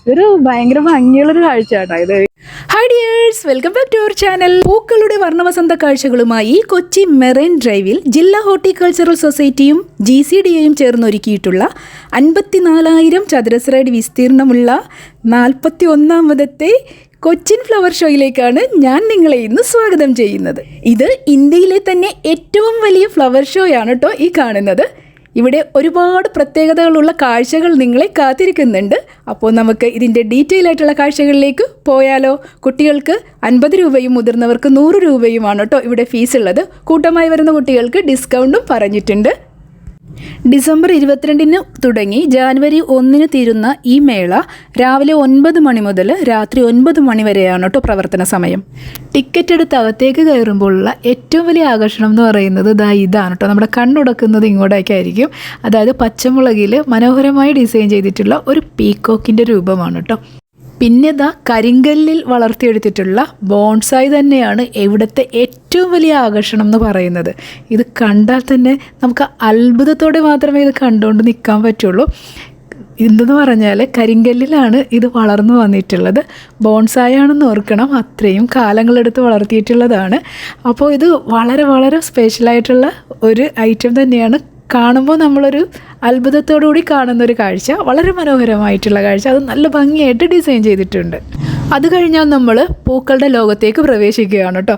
ഇതൊരു ഭയങ്കര ഭംഗിയുള്ളൊരു കാഴ്ച കേട്ടോ ഇത്. Hi dears, welcome back to our channel. പൂക്കളുടെ വർണ്ണവസന്ത കാഴ്ചകളുമായി കൊച്ചി മെറൈൻ ഡ്രൈവിൽ ജില്ലാ ഹോർട്ടിക്കൾച്ചറൽ സൊസൈറ്റിയും GCDAയും ചേർന്നൊരുക്കിയിട്ടുള്ള 54,000 ചതുരശ്ര അടി വിസ്തീർണമുള്ള 41ാമത്തെ കൊച്ചിൻ ഫ്ലവർ ഷോയിലേക്കാണ് ഞാൻ നിങ്ങളെ ഇന്ന് സ്വാഗതം ചെയ്യുന്നത്. ഇത് ഇന്ത്യയിലെ തന്നെ ഏറ്റവും വലിയ ഫ്ലവർ ഷോയാണ് കേട്ടോ ഈ കാണുന്നത്. ഇവിടെ ഒരുപാട് പ്രത്യേകതകളുള്ള കാഴ്ചകൾ നിങ്ങളെ കാത്തിരിക്കുന്നുണ്ട്. അപ്പോൾ നമുക്ക് ഇതിൻ്റെ ഡീറ്റെയിൽ ആയിട്ടുള്ള കാഴ്ചകളിലേക്ക് പോയാലോ? കുട്ടികൾക്ക് 50 രൂപയും മുതിർന്നവർക്ക് 100 രൂപയുമാണ് കേട്ടോ ഇവിടെ ഫീസ് ഉള്ളത്. കൂട്ടമായി വരുന്ന കുട്ടികൾക്ക് ഡിസ്കൗണ്ടും പറഞ്ഞിട്ടുണ്ട്. ഡിസംബർ 22 തുടങ്ങി ജാനുവരി 1 തീരുന്ന ഈ മേള രാവിലെ 9 മണി മുതൽ രാത്രി 9 മണി വരെയാണ് കേട്ടോ പ്രവർത്തന സമയം. ടിക്കറ്റ് എടുത്ത് അകത്തേക്ക് കയറുമ്പോഴുള്ള ഏറ്റവും വലിയ ആകർഷണം എന്ന് പറയുന്നത് ഇതാണ് കേട്ടോ. നമ്മുടെ കണ്ണുടക്കുന്നത് ഇങ്ങോട്ടേക്കായിരിക്കും. അതായത് പച്ചമുളകിൽ മനോഹരമായി ഡിസൈൻ ചെയ്തിട്ടുള്ള ഒരു പീക്കോക്കിൻ്റെ രൂപമാണ് കേട്ടോ. പിന്നെ കരിങ്കല്ലിൽ വളർത്തിയെടുത്തിട്ടുള്ള ബോൺസായി തന്നെയാണ് ഇവിടുത്തെ ഏറ്റവും വലിയ ആകർഷണം എന്ന് പറയുന്നത്. ഇത് കണ്ടാൽ തന്നെ നമുക്ക് അത്ഭുതത്തോടെ മാത്രമേ ഇത് കണ്ടുകൊണ്ട് നിൽക്കാൻ പറ്റുള്ളൂ. എന്തെന്ന് പറഞ്ഞാൽ കരിങ്കല്ലിലാണ് ഇത് വളർന്നു വന്നിട്ടുള്ളത്. ബോൺസായി ആണെന്ന് ഓർക്കണം, അത്രയും കാലങ്ങളെടുത്ത് വളർത്തിയിട്ടുള്ളതാണ്. അപ്പോൾ ഇത് വളരെ വളരെ സ്പെഷ്യലായിട്ടുള്ള ഒരു ഐറ്റം തന്നെയാണ്. കാണുമ്പോൾ നമ്മളൊരു അത്ഭുതത്തോടുകൂടി കാണുന്നൊരു കാഴ്ച, വളരെ മനോഹരമായിട്ടുള്ള കാഴ്ച. അത് നല്ല ഭംഗിയായിട്ട് ഡിസൈൻ ചെയ്തിട്ടുണ്ട്. അത് കഴിഞ്ഞാൽ നമ്മൾ പൂക്കളുടെ ലോകത്തേക്ക് പ്രവേശിക്കുകയാണ് കേട്ടോ.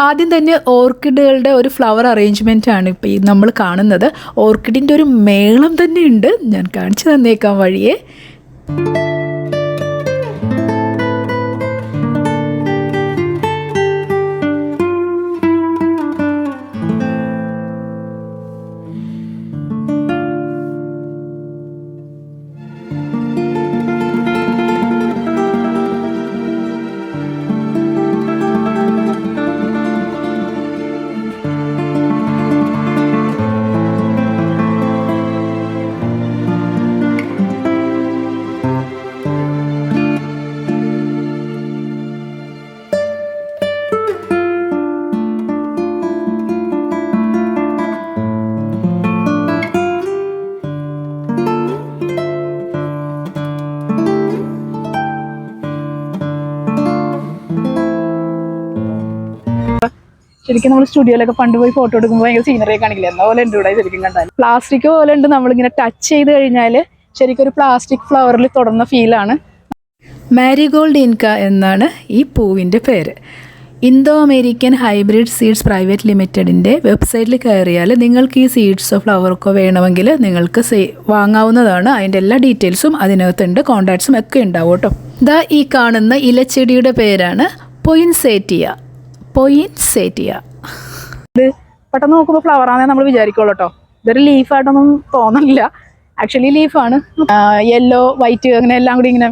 ആദ്യം തന്നെ ഓർക്കിഡുകളുടെ ഒരു ഫ്ലവർ അറേഞ്ച്മെൻറ്റാണ് ഇപ്പോൾ ഈ നമ്മൾ കാണുന്നത്. ഓർക്കിഡിൻ്റെ ഒരു മേളം തന്നെ ഉണ്ട്. ഞാൻ കാണിച്ചു തന്നേക്കാം വഴിയേ. ശരിക്കും നമ്മൾ സ്റ്റുഡിയോയിലൊക്കെ പണ്ട് പോയി ഫോട്ടോ എടുക്കുമ്പോൾ ഭയങ്കര സീനറി കാണിക്കില്ല, എന്ന പോലെ ഉണ്ട് ഇവിടെ. ശരിക്കും കണ്ടാൽ പ്ലാസ്റ്റിക് പോലെ ഉണ്ട്. നമ്മളിങ്ങനെ ടച്ച് ചെയ്ത് കഴിഞ്ഞാൽ ശരിക്കും ഒരു പ്ലാസ്റ്റിക് ഫ്ലവറിൽ തുടർന്ന ഫീലാണ്. മാരിഗോൾഡ് ഇൻക എന്നാണ് ഈ പൂവിൻ്റെ പേര്. Indo American hybrid seeds private ലിമിറ്റഡിൻ്റെ വെബ്സൈറ്റിൽ കയറിയാൽ നിങ്ങൾക്ക് ഈ സീഡ്സോ ഫ്ലവർക്കോ വേണമെങ്കിൽ നിങ്ങൾക്ക് വാങ്ങാവുന്നതാണ്. അതിൻ്റെ എല്ലാ ഡീറ്റെയിൽസും അതിനകത്തുണ്ട്, കോൺടാക്ട്സും ഒക്കെ ഉണ്ടാവും കേട്ടോ. ഈ കാണുന്ന ഇലച്ചെടിയുടെ പേരാണ് പൊയിൻസേറ്റിയ. ഇത് പെട്ടെന്ന് നോക്കുമ്പോൾ ഫ്ലവർ ആണെന്ന് നമ്മൾ വിചാരിക്കുള്ളൂ കേട്ടോ. ഇതൊരു ലീഫായിട്ടൊന്നും തോന്നില്ല. ആക്ച്വലി ലീഫാണ്. യെല്ലോ വൈറ്റ് അങ്ങനെ എല്ലാം കൂടി ഇങ്ങനെ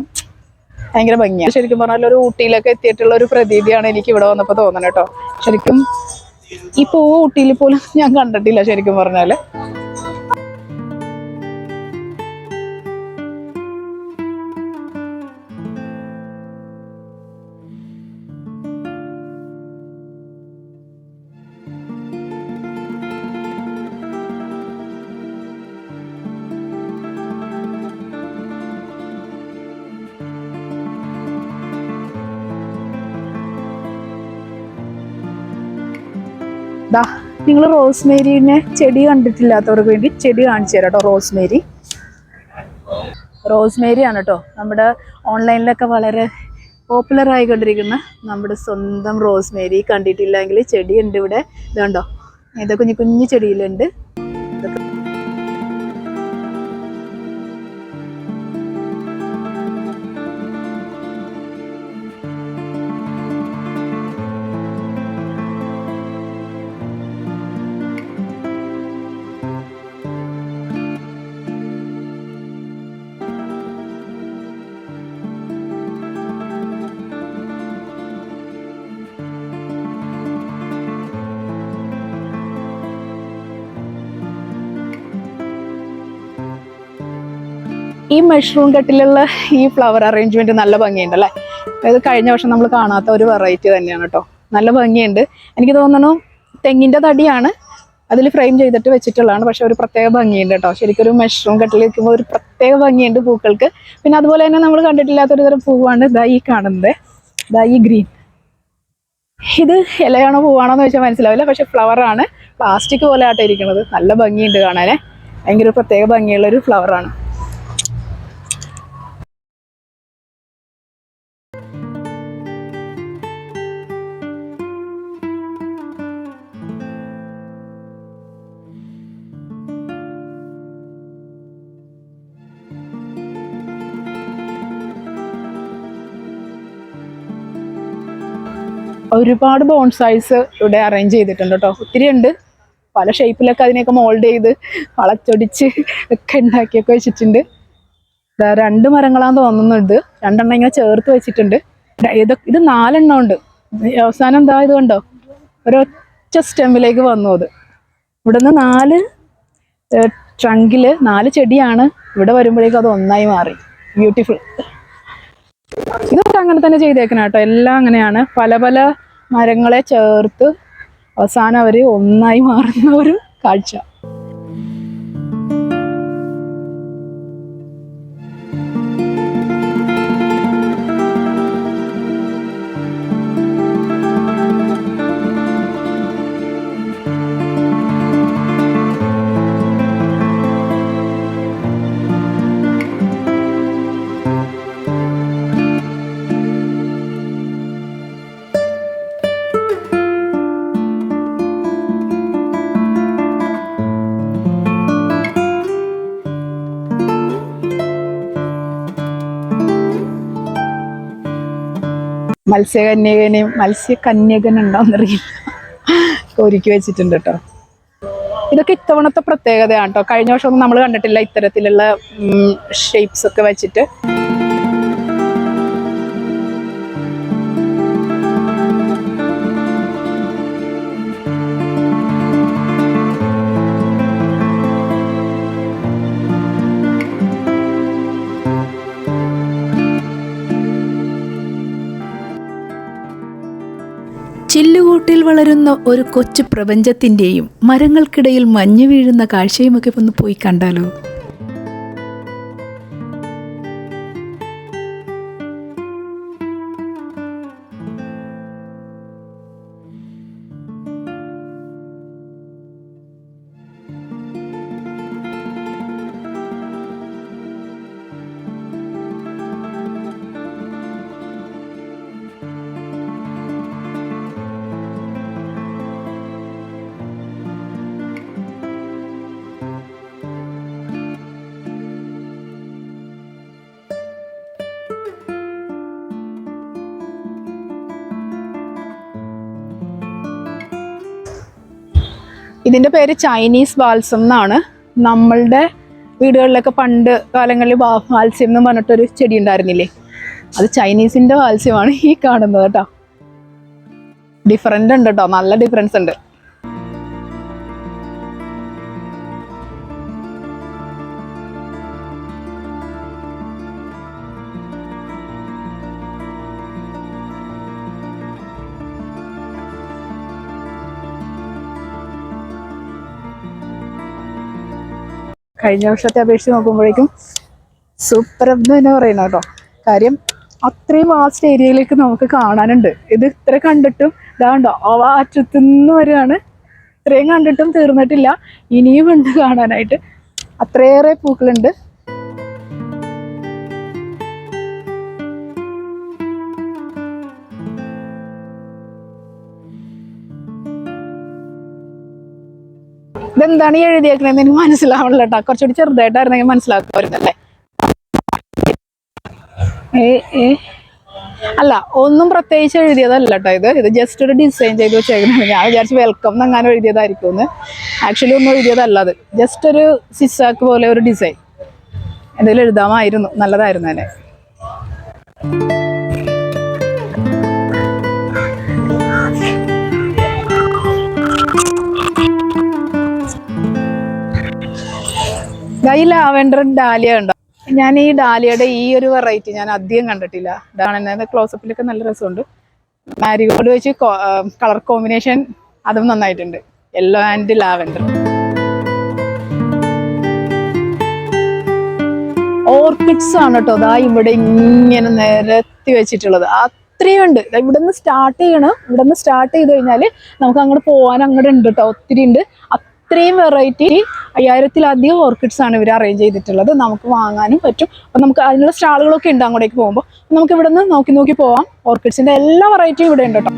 ഭയങ്കര ഭംഗിയാണ്. ശരിക്കും പറഞ്ഞാൽ ഒരു ഊട്ടിയിലൊക്കെ എത്തിയിട്ടുള്ള ഒരു പ്രതീതിയാണ് എനിക്ക് ഇവിടെ വന്നപ്പോൾ തോന്നുന്നത് കേട്ടോ. ശരിക്കും ഈ പൂവ് ഊട്ടിയിൽ പോലും ഞാൻ കണ്ടിട്ടില്ല ശരിക്കും പറഞ്ഞാൽ. നിങ്ങൾ റോസ്മേരിനെ ചെടി കണ്ടിട്ടില്ലാത്തവർക്ക് വേണ്ടി ചെടി കാണിച്ചു തരാം കേട്ടോ. റോസ്മേരി ആണ് കേട്ടോ. നമ്മുടെ ഓൺലൈനിലൊക്കെ വളരെ പോപ്പുലർ ആയിക്കൊണ്ടിരിക്കുന്ന നമ്മുടെ സ്വന്തം റോസ്മേരി. കണ്ടിട്ടില്ലെങ്കിൽ ചെടിയുണ്ട് ഇവിടെ. ഇതുണ്ടോ, ഇത് കുഞ്ഞു കുഞ്ഞു ചെടിയിലുണ്ട്. ഈ മഷ്റൂം കട്ടിലുള്ള ഈ ഫ്ലവർ അറേഞ്ച്മെന്റ് നല്ല ഭംഗിയുണ്ട് അല്ലേ? അതായത് കഴിഞ്ഞ വർഷം നമ്മൾ കാണാത്ത ഒരു വെറൈറ്റി തന്നെയാണ് കേട്ടോ. നല്ല ഭംഗിയുണ്ട്. എനിക്ക് തോന്നുന്നു തെങ്ങിൻ്റെ തടിയാണ് അതിൽ ഫ്രെയിം ചെയ്തിട്ട് വെച്ചിട്ടുള്ളതാണ്. പക്ഷെ ഒരു പ്രത്യേക ഭംഗിയുണ്ട് കേട്ടോ. ശരിക്കും ഒരു മഷ്റൂം കട്ടിൽ വെക്കുമ്പോൾ ഒരു പ്രത്യേക ഭംഗിയുണ്ട് പൂക്കൾക്ക്. പിന്നെ അതുപോലെ തന്നെ നമ്മൾ കണ്ടിട്ടില്ലാത്തൊരു തരം പൂവാണ് ദാ ഈ കാണുന്നത്, ദാ ഈ ഗ്രീൻ. ഇത് ഇലയാണോ പൂവാണോ എന്ന് വെച്ചാൽ മനസ്സിലാവില്ല, പക്ഷെ ഫ്ലവറാണ്. പ്ലാസ്റ്റിക് പോലെ ആട്ടെ ഇരിക്കുന്നത്. നല്ല ഭംഗിയുണ്ട് കാണാനേ, ഭയങ്കര പ്രത്യേക ഭംഗിയുള്ളൊരു ഫ്ലവറാണ്. ഒരുപാട് ബോൺസൈസ് ഇവിടെ അറേഞ്ച് ചെയ്തിട്ടുണ്ട് കേട്ടോ. ഒത്തിരി ഉണ്ട്, പല ഷേപ്പിലൊക്കെ അതിനെയൊക്കെ മോൾഡ് ചെയ്ത് വളച്ചൊടിച്ച് ഒക്കെ ഉണ്ടാക്കിയൊക്കെ വെച്ചിട്ടുണ്ട്. 2 മരങ്ങളാന്ന് തോന്നുന്നുണ്ട്, 2 എണ്ണം ഇങ്ങനെ ചേർത്ത് വെച്ചിട്ടുണ്ട്. ഇത് 4 എണ്ണം ഉണ്ട്. അവസാനം എന്താ ഇത് കണ്ടോ, ഒരൊറ്റ സ്റ്റെമ്മിലേക്ക് വന്നു. അത് ഇവിടുന്ന് 4 ട്രങ്കില് 4 ചെടിയാണ്. ഇവിടെ വരുമ്പോഴേക്കും അത് ഒന്നായി മാറി. ബ്യൂട്ടിഫുൾ. ഇതൊക്കെ അങ്ങനെ തന്നെ ചെയ്തേക്കണം കേട്ടോ. എല്ലാം അങ്ങനെയാണ്, പല പല മരങ്ങളെ ചേർത്ത് അവസാനം അവര് ഒന്നായി മാറുന്ന ഒരു കാഴ്ച. മത്സ്യകന്യകൻ ഉണ്ടോന്നറിയില്ല, ഒരുക്കി വെച്ചിട്ടുണ്ട് കേട്ടോ. ഇതൊക്കെ ഇത്തവണത്തെ പ്രത്യേകതയാണ് കേട്ടോ. കഴിഞ്ഞ വർഷമൊന്നും നമ്മൾ കണ്ടിട്ടില്ല ഇത്തരത്തിലുള്ള ഷേപ്സ് ഒക്കെ വെച്ചിട്ട്. ചില്ലുകൂട്ടിൽ വളരുന്ന ഒരു കൊച്ചു പ്രപഞ്ചത്തിൻ്റെയും മരങ്ങൾക്കിടയിൽ മഞ്ഞ് വീഴുന്ന കാഴ്ചയുമൊക്കെ ഒന്ന് പോയി കണ്ടാലോ. ഇതിൻ്റെ പേര് ചൈനീസ് ബാൽസം എന്നാണ്. നമ്മളുടെ വീടുകളിലൊക്കെ പണ്ട് കാലങ്ങളിൽ വാത്സ്യം എന്ന് പറഞ്ഞിട്ടൊരു ചെടി ഉണ്ടായിരുന്നില്ലേ, അത് ചൈനീസിൻ്റെ വാത്സ്യമാണ് ഈ കാണുന്നത് കേട്ടോ. ഡിഫറൻ്റ് ഉണ്ട് കേട്ടോ, നല്ല ഡിഫറൻസ് ഉണ്ട്. കഴിഞ്ഞ വർഷത്തെ അപേക്ഷിച്ച് നോക്കുമ്പോഴേക്കും സൂപ്പർ എന്ന് തന്നെ പറയണം കേട്ടോ. കാര്യം അത്രയും വാസ്റ്റ് ഏരിയയിലേക്ക് നമുക്ക് കാണാനുണ്ട്. ഇത് ഇത്ര കണ്ടിട്ടും ഇതാണ്ടോ ആ അറ്റത്തുനിന്ന് വരികയാണ്. ഇത്രയും കണ്ടിട്ടും തീർന്നിട്ടില്ല, ഇനിയും ഉണ്ട് കാണാനായിട്ട്. അത്രയേറെ പൂക്കളുണ്ട്. ഇതെന്താണ് ഈ എഴുതിയേക്കണേന്ന് എനിക്ക് മനസ്സിലാവണില്ല കേട്ടോ. കുറച്ചുകൂടി ചെറുതായിട്ടായിരുന്നെങ്കിൽ മനസ്സിലാക്കുമായിരുന്നല്ലേ. അല്ല, ഒന്നും പ്രത്യേകിച്ച് എഴുതിയതല്ല കേട്ടോ. ഇത് ജസ്റ്റ് ഒരു ഡിസൈൻ ചെയ്ത് വെച്ചേക്കണേ. ഞാൻ വിചാരിച്ച് വെൽക്കം എന്നങ്ങനെ എഴുതിയതായിരിക്കും എന്ന്. ആക്ച്വലി ഒന്നും എഴുതിയതല്ല, അത് ജസ്റ്റ് ഒരു സിസാക്ക് പോലെ ഒരു ഡിസൈൻ. എന്തെങ്കിലും എഴുതാമായിരുന്നു, നല്ലതായിരുന്നു തന്നെ. ഈ ലാവെൻഡർ ഡാലിയ ഉണ്ടോ? ഞാൻ ഈ ഡാലിയയുടെ ഈ ഒരു വെറൈറ്റി ഞാൻ അധികം കണ്ടിട്ടില്ല. ഇതാണ് ക്ലോസപ്പിലൊക്കെ നല്ല രസമുണ്ട്. മാരിഗോൾഡ് വെച്ച് കളർ കോമ്പിനേഷൻ അതും നന്നായിട്ടുണ്ട്. Yellow and lavender. ഓർക്കിഡ്സ് ആണ് കേട്ടോ അതാ ഇവിടെ ഇങ്ങനെ നിരത്തി വെച്ചിട്ടുള്ളത്. അത്രയും ഉണ്ട്. ഇവിടെ നിന്ന് സ്റ്റാർട്ട് ചെയ്ത് കഴിഞ്ഞാൽ നമുക്ക് അങ്ങോട്ട് പോകാൻ അങ്ങോട്ട് ഉണ്ട് കേട്ടോ, ഒത്തിരി ഉണ്ട്. അത്രയും വെറൈറ്റി 5000-ലധികം ഓർക്കിഡ്സ് ആണ് ഇവർ അറേഞ്ച് ചെയ്തിട്ടുള്ളത്. നമുക്ക് വാങ്ങാനും പറ്റും. അപ്പം നമുക്ക് അതിനുള്ള സ്റ്റാളുകളൊക്കെ ഉണ്ട് അങ്ങോട്ടേക്ക് പോകുമ്പോൾ. നമുക്ക് ഇവിടെ നിന്ന് നോക്കി പോവാം. ഓർക്കിഡ്സിന്റെ എല്ലാ വെറൈറ്റിയും ഇവിടെ ഉണ്ട് കേട്ടോ.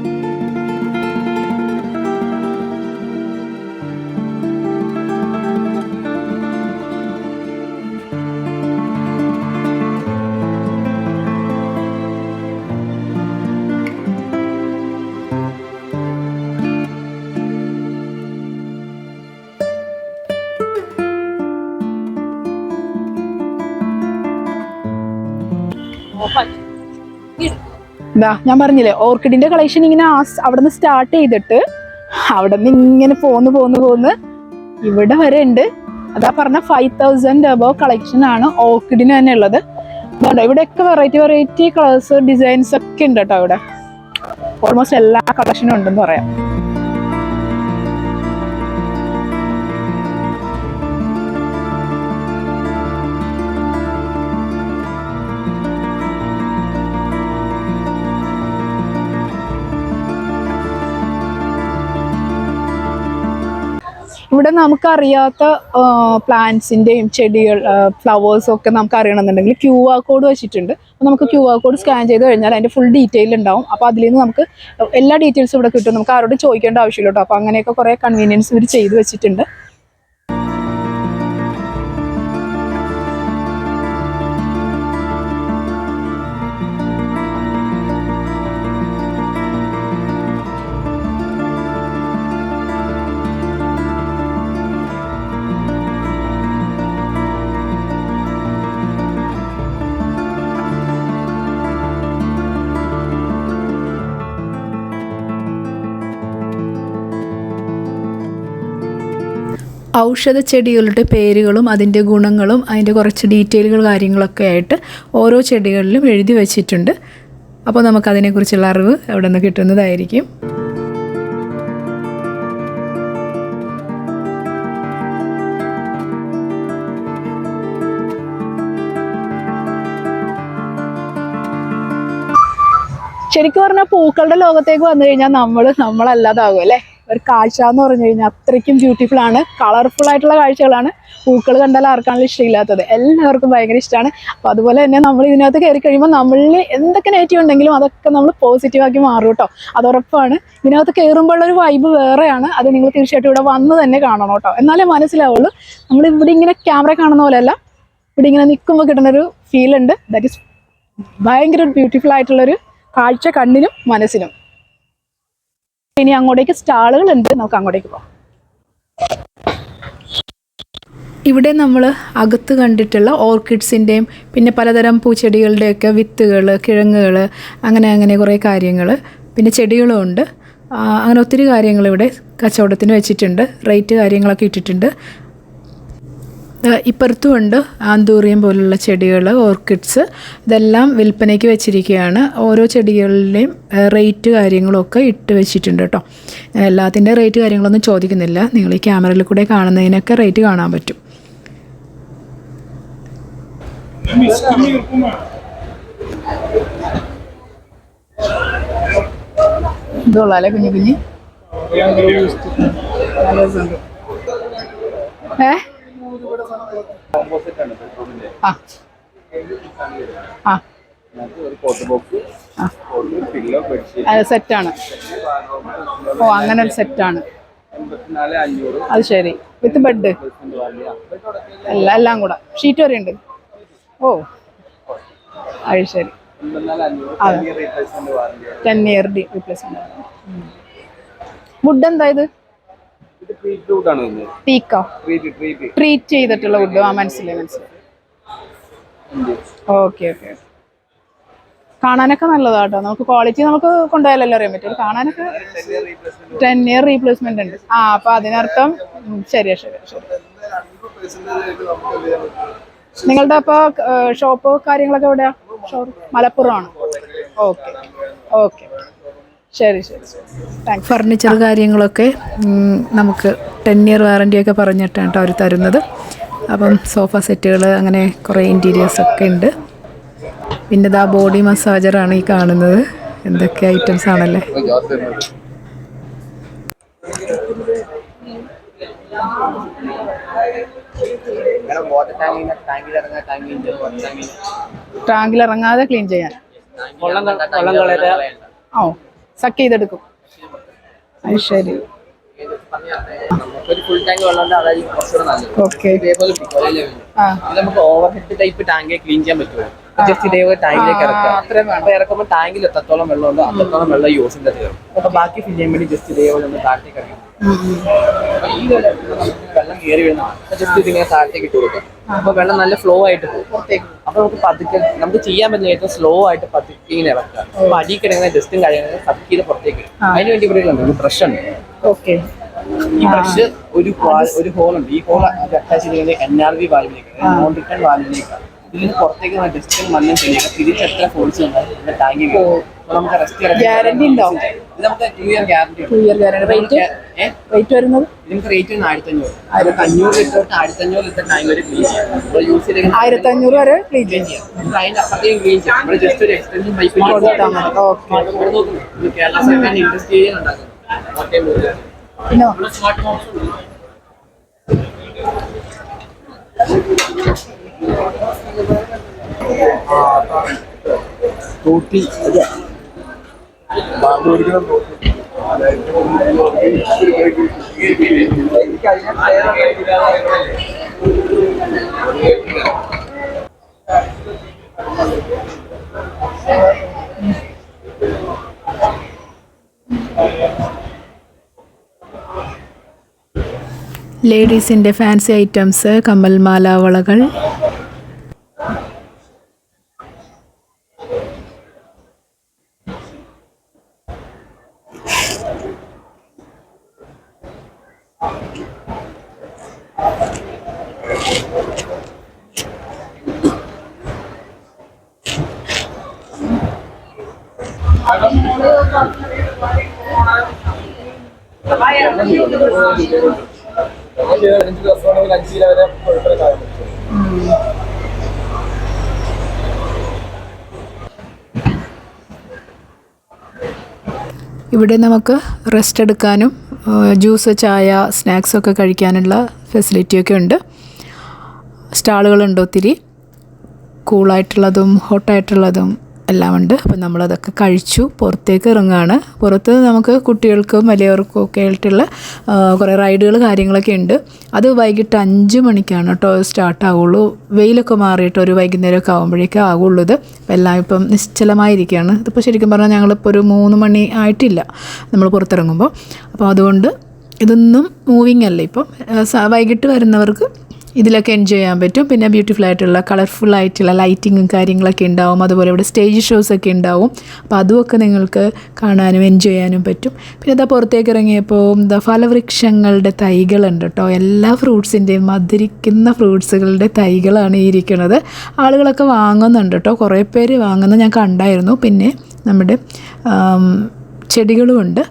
ഞാൻ പറഞ്ഞില്ലേ ഓർക്കിഡിന്റെ കളക്ഷൻ ഇങ്ങനെ അവിടെ നിന്ന് സ്റ്റാർട്ട് ചെയ്തിട്ട് അവിടെ നിന്ന് ഇങ്ങനെ പോന്ന് ഇവിടെ വരെ ഉണ്ട്. അതാ പറഞ്ഞ 5000 അബവ് കളക്ഷൻ ആണ് ഓർക്കിഡിന് തന്നെ ഉള്ളത്. ഇവിടെയൊക്കെ വെറൈറ്റി കളേഴ്സ് ഡിസൈൻസ് ഒക്കെ ഉണ്ട് കേട്ടോ. ഇവിടെ ഓൾമോസ്റ്റ് എല്ലാ കളക്ഷനും ഉണ്ടെന്ന് പറയാം. ഇവിടെ നമുക്കറിയാത്ത പ്ലാന്റ്സിന്റെയും ചെടികൾ ഫ്ലവേഴ്സും ഒക്കെ നമുക്ക് അറിയണമെന്നുണ്ടെങ്കിൽ QR കോഡ് വെച്ചിട്ടുണ്ട്. അപ്പോൾ നമുക്ക് QR കോഡ് സ്കാൻ ചെയ്ത് കഴിഞ്ഞാൽ അതിന്റെ ഫുൾ ഡീറ്റെയിൽ ഉണ്ടാവും. അപ്പോൾ അതിൽ നിന്ന് നമുക്ക് എല്ലാ ഡീറ്റെയിൽസും ഇവിടെ കിട്ടും. നമുക്ക് ആരോടും ചോദിക്കേണ്ട ആവശ്യമില്ല കേട്ടോ. അപ്പോൾ അങ്ങനെയൊക്കെ കുറേ കൺവീനിയൻസ് ഇവർ ചെയ്ത് വെച്ചിട്ടുണ്ട്. ഔഷധ ചെടികളുടെ പേരുകളും അതിൻ്റെ ഗുണങ്ങളും അതിൻ്റെ കുറച്ച് ഡീറ്റെയിലുകൾ കാര്യങ്ങളൊക്കെ ആയിട്ട് ഓരോ ചെടികളിലും എഴുതി വച്ചിട്ടുണ്ട്. അപ്പോൾ നമുക്കതിനെക്കുറിച്ചുള്ള അറിവ് അവിടെ നിന്ന് കിട്ടുന്നതായിരിക്കും. ശരിക്കും പറഞ്ഞാൽ പൂക്കളുടെ ലോകത്തേക്ക് വന്നു കഴിഞ്ഞാൽ നമ്മളല്ലാതാകും അല്ലേ. ഒരു കാഴ്ച എന്ന് പറഞ്ഞു കഴിഞ്ഞാൽ അത്രയ്ക്കും ബ്യൂട്ടിഫുൾ ആണ്. കളർഫുൾ ആയിട്ടുള്ള കാഴ്ചകളാണ്. പൂക്കൾ കണ്ടാൽ ആർക്കാണല്ലോ ഇഷ്ടമില്ലാത്തത്? എല്ലാവർക്കും ഭയങ്കര ഇഷ്ടമാണ്. അപ്പോൾ അതുപോലെ തന്നെ നമ്മൾ ഇതിനകത്ത് കയറി കഴിയുമ്പോൾ നമ്മളിൽ എന്തൊക്കെ നെഗറ്റീവ് ഉണ്ടെങ്കിലും അതൊക്കെ നമ്മൾ പോസിറ്റീവാക്കി മാറും കേട്ടോ. അത് ഉറപ്പാണ്. ഇതിനകത്ത് കയറുമ്പോഴുള്ളൊരു വൈബ് വേറെയാണ്. അത് നിങ്ങൾ തീർച്ചയായിട്ടും ഇവിടെ വന്ന് തന്നെ കാണണം കേട്ടോ. എന്നാലേ മനസ്സിലാവുള്ളൂ. നമ്മൾ ഇവിടെ ഇങ്ങനെ ക്യാമറ കാണുന്ന പോലെയല്ല, ഇവിടെ ഇങ്ങനെ നിൽക്കുമ്പോൾ കിട്ടുന്നൊരു ഫീൽ ഉണ്ട്. ദാറ്റ് ഈസ് ഭയങ്കര ബ്യൂട്ടിഫുൾ ആയിട്ടുള്ളൊരു കാഴ്ച കണ്ണിനും മനസ്സിനും. ഇനി അങ്ങോട്ടേക്ക് സ്റ്റാളുകളുണ്ട്, നമുക്ക് അങ്ങോട്ടേക്ക് പോകാം. ഇവിടെ നമ്മൾ അകത്ത് കണ്ടിട്ടുള്ള ഓർക്കിഡ്സിൻ്റെയും പിന്നെ പലതരം പൂച്ചെടികളുടെയൊക്കെ വിത്തുകൾ, കിഴങ്ങുകൾ, അങ്ങനെ കുറേ കാര്യങ്ങൾ, പിന്നെ ചെടികളും ഉണ്ട്. അങ്ങനെ ഒത്തിരി കാര്യങ്ങൾ ഇവിടെ കച്ചവടത്തിന് വെച്ചിട്ടുണ്ട്. റേറ്റ് കാര്യങ്ങളൊക്കെ ഇട്ടിട്ടുണ്ട്. ഇപ്പുറത്തുമുണ്ട് ആന്തൂറിയം പോലുള്ള ചെടികൾ, ഓർക്കിഡ്സ്, ഇതെല്ലാം വിൽപ്പനയ്ക്ക് വെച്ചിരിക്കുകയാണ്. ഓരോ ചെടികളുടെയും റേറ്റ് കാര്യങ്ങളൊക്കെ ഇട്ട് വെച്ചിട്ടുണ്ട് കേട്ടോ. ഞാൻ എല്ലാത്തിൻ്റെ റേറ്റ് കാര്യങ്ങളൊന്നും ചോദിക്കുന്നില്ല. നിങ്ങൾ ഈ ക്യാമറയിൽ കൂടെ കാണുന്നതിനൊക്കെ റേറ്റ് കാണാൻ പറ്റും. ഇതുള്ളാലേ കുഞ്ഞു കുഞ്ഞ് സെറ്റാണ്. ഓ അങ്ങനെ ഒരു സെറ്റാണ്. അത് ശരി. വിത്ത് ബെഡ് എല്ലാം കൂടെ ഷീറ്റ് വരെ ഉണ്ട്. ഓ അത് ശരി. 10 ഇയർ റീപ്ലേസ്മെന്റ്. വുഡ് എന്താ ഇത്? പീക്കോ? ട്രീറ്റ് ചെയ്തിട്ടുള്ള വുഡ്. മനസ്സിലായി. ഓക്കെ. കാണാനൊക്കെ നല്ലതാട്ടോ. നമുക്ക് ക്വാളിറ്റി നമുക്ക് കൊണ്ടുപോയാലല്ലോ അറിയാൻ പറ്റും. കാണാനൊക്കെ 10 ഇയർ റീപ്ലേസ്മെന്റ് ഉണ്ട്. അപ്പൊ അതിനർത്ഥം ശരി. നിങ്ങളുടെ അപ്പൊ ഷോപ്പ് കാര്യങ്ങളൊക്കെ എവിടെയാ? മലപ്പുറമാണ്. ഓക്കെ. ശരി ശരി താങ്ക്സ്. ഫർണിച്ചർ കാര്യങ്ങളൊക്കെ നമുക്ക് 10 ഇയർ വാറൻറ്റിയൊക്കെ പറഞ്ഞിട്ടാണ് കേട്ടോ അവർ തരുന്നത്. അപ്പം സോഫ സെറ്റുകൾ അങ്ങനെ കുറേ ഇൻറ്റീരിയേഴ്സൊക്കെ ഉണ്ട്. പിന്നെ ഇതാ ബോഡി മസാജറാണ് ഈ കാണുന്നത്. എന്തൊക്കെ ഐറ്റംസ് ആണല്ലേ. ടാങ്കിൽ ഇറങ്ങാതെ ക്ലീൻ ചെയ്യാൻ. ഓ സക്ക് ചെയ്തെടുക്കും. അത് ശരി. ഓക്കെ. നമുക്ക് over head type tank clean ചെയ്യാൻ പറ്റുമോ? ജസ്റ്റ് ഇതേപോലെ ടാങ്കിലേക്ക് ഇറക്കുമ്പോൾ ടാങ്കിൽ എത്രത്തോളം വെള്ളമുണ്ടോ അത്രത്തോളം വെള്ളം യൂസ് ചെയ്തത്. അപ്പൊ ബാക്കി ഫിൽ ചെയ്യാൻ വേണ്ടി ജസ്റ്റ് ഇതേപോലെ നമ്മൾ താഴത്തേക്ക് ഇറങ്ങും. ഈ വെള്ളം കയറി വീഴുന്നതാണ്. ജസ്റ്റ് ഇതിങ്ങനെ താഴത്തേക്ക് ഇട്ട് കൊടുക്കും. അപ്പൊ വെള്ളം നല്ല ഫ്ലോ ആയിട്ട് പോകും. അപ്പൊ നമുക്ക് പതുക്കെ നമുക്ക് ചെയ്യാൻ പറ്റുന്ന ഏറ്റവും സ്ലോ ആയിട്ട് പതുക്കെ ഇങ്ങനെ ഇറക്കുക. അപ്പൊ അടി കിടക്കുന്ന ഡസ്റ്റും കാര്യങ്ങളും സബ്ക്കീല് പുറത്തേക്ക്. അതിന് വേണ്ടി ഇവിടെ ഒരു ബ്രഷ് ഉണ്ട്. ഓക്കെ. ഈ ബ്രഷ് ഒരു ഹോൾ ഉണ്ട്. ഈ ഹോൾ അറ്റാച്ച് ചെയ്തിരിക്കുന്നത് NRV വാൽവിലേക്ക്, നോൺ റിട്ടേൺ വാൽവിലേക്കാണ്. ഇതിന് പുറത്തേക്ക് ഡസ്റ്റും മണ്ണും ശരിയാക്കുക. തിരിച്ചെത്ര ഫോഴ്സ് ടാങ്കിൽ നമുക്ക് റെസ്റ്റ് ഗ്യാരണ്ടി ഉണ്ടോ? ഇത് നമുക്ക് 2 year guarantee. 2 year guarantee. Rate വരുന്നത് നമുക്ക് റേറ്റ് 1500. 500 ലിറ്റർ 1500 ലിറ്റർ ടാങ്ക് വരെ ക്ലീൻ ചെയ്യാം. നമ്മൾ യൂസ് ചെയ്ത് 1500 വരെ ക്ലീൻ ചെയ്യാം. അതിന്റെ അപ്പുറത്തേക്കും ക്ലീൻ ചെയ്യാം. നമ്മൾ ജസ്റ്റ് ഒരു എക്സ്റ്റൻഷൻ പൈപ്പ് കൊടുത്താൽ മതി. ഓക്കെ. നോക്കുന്നു കേരള സർക്കാർ ഇൻഡസ്ട്രി ഏരിയ ഉണ്ടാക്കുന്നത്. പിന്നെ തോട്ടി ലേഡീസിൻ്റെ ഫാൻസി ഐറ്റംസ്, കമ്മൽമാല, വളകൾ. ഇവിടെ നമുക്ക് റെസ്റ്റ് എടുക്കാനും ജ്യൂസ്, ചായ, സ്നാക്സൊക്കെ കഴിക്കാനുള്ള ഫെസിലിറ്റിയൊക്കെ ഉണ്ട്. സ്റ്റാളുകളുണ്ട് ഒത്തിരി. കൂളായിട്ടുള്ളതും ഹോട്ടായിട്ടുള്ളതും എല്ലാം ഉണ്ട്. അപ്പോൾ നമ്മളതൊക്കെ കഴിച്ചു പുറത്തേക്ക് ഇറങ്ങുകയാണ്. പുറത്ത് നമുക്ക് കുട്ടികൾക്കും വലിയവർക്കും ഒക്കെ ആയിട്ടുള്ള കുറേ റൈഡുകൾ കാര്യങ്ങളൊക്കെ ഉണ്ട്. അത് വൈകിട്ട് 5 മണിക്കാണ് കേട്ടോ സ്റ്റാർട്ട് ആവുള്ളൂ. വെയിലൊക്കെ മാറിയിട്ട് ഒരു വൈകുന്നേരമൊക്കെ ആകുമ്പോഴേക്കേ ആകുള്ളൂ. ഇത് എല്ലാം ഇപ്പം നിശ്ചലമായിരിക്കുകയാണ്. ഇതിപ്പോൾ ശരിക്കും പറഞ്ഞാൽ ഞങ്ങളിപ്പോൾ ഒരു 3 മണി ആയിട്ടില്ല നമ്മൾ പുറത്തിറങ്ങുമ്പോൾ. അപ്പോൾ അതുകൊണ്ട് ഇതൊന്നും മൂവിങ് അല്ല. ഇപ്പം വൈകിട്ട് വരുന്നവർക്ക് ഇതിലൊക്കെ എൻജോയ് ചെയ്യാൻ പറ്റും. പിന്നെ ബ്യൂട്ടിഫുൾ ആയിട്ടുള്ള കളർഫുൾ ആയിട്ടുള്ള ലൈറ്റിങ്ങും കാര്യങ്ങളൊക്കെ ഉണ്ടാവും. അതുപോലെ ഇവിടെ സ്റ്റേജ് ഷോസൊക്കെ ഉണ്ടാവും. അപ്പോൾ അതുമൊക്കെ നിങ്ങൾക്ക് കാണാനും എൻജോയ് ചെയ്യാനും പറ്റും. പിന്നെ ഇതാ പുറത്തേക്ക് ഇറങ്ങിയപ്പോൾ എന്താ ഫലവൃക്ഷങ്ങളുടെ തൈകളുണ്ട് കേട്ടോ. എല്ലാ ഫ്രൂട്ട്സിൻ്റെയും മധുരിക്കുന്ന ഫ്രൂട്ട്സുകളുടെ തൈകളാണ് ഈ ഇരിക്കുന്നത്. ആളുകളൊക്കെ വാങ്ങുന്നുണ്ട് കേട്ടോ. കുറേ പേര് വാങ്ങുന്നത് ഞാൻ കണ്ടായിരുന്നു. പിന്നെ നമ്മുടെ ചെടികളുമുണ്ട്.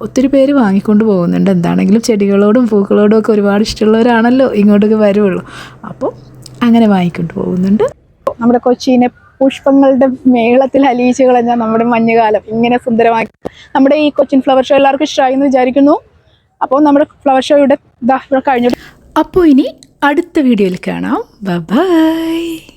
ഒത്തിരി പേര് വാങ്ങിക്കൊണ്ട് പോകുന്നുണ്ട്. എന്താണെങ്കിലും ചെടികളോടും പൂക്കളോടും ഒക്കെ ഒരുപാട് ഇഷ്ടമുള്ളവരാണല്ലോ ഇങ്ങോട്ടൊക്കെ വരുള്ളൂ. അപ്പോൾ അങ്ങനെ വാങ്ങിക്കൊണ്ട് പോകുന്നുണ്ട്. നമ്മുടെ കൊച്ചിനെ പുഷ്പങ്ങളുടെ മേളത്തിൽ അലിയിച്ച് കളഞ്ഞാൽ നമ്മുടെ മഞ്ഞുകാലം ഇങ്ങനെ സുന്ദരമായി. നമ്മുടെ ഈ കൊച്ചിൻ ഫ്ലവർ ഷോ എല്ലാവർക്കും ഇഷ്ടമായി എന്ന് വിചാരിക്കുന്നു. അപ്പോൾ നമ്മുടെ ഫ്ലവർ ഷോ ഇവിടെ കഴിഞ്ഞു. അപ്പോൾ ഇനി അടുത്ത വീഡിയോയിൽ കാണാം. ബൈ.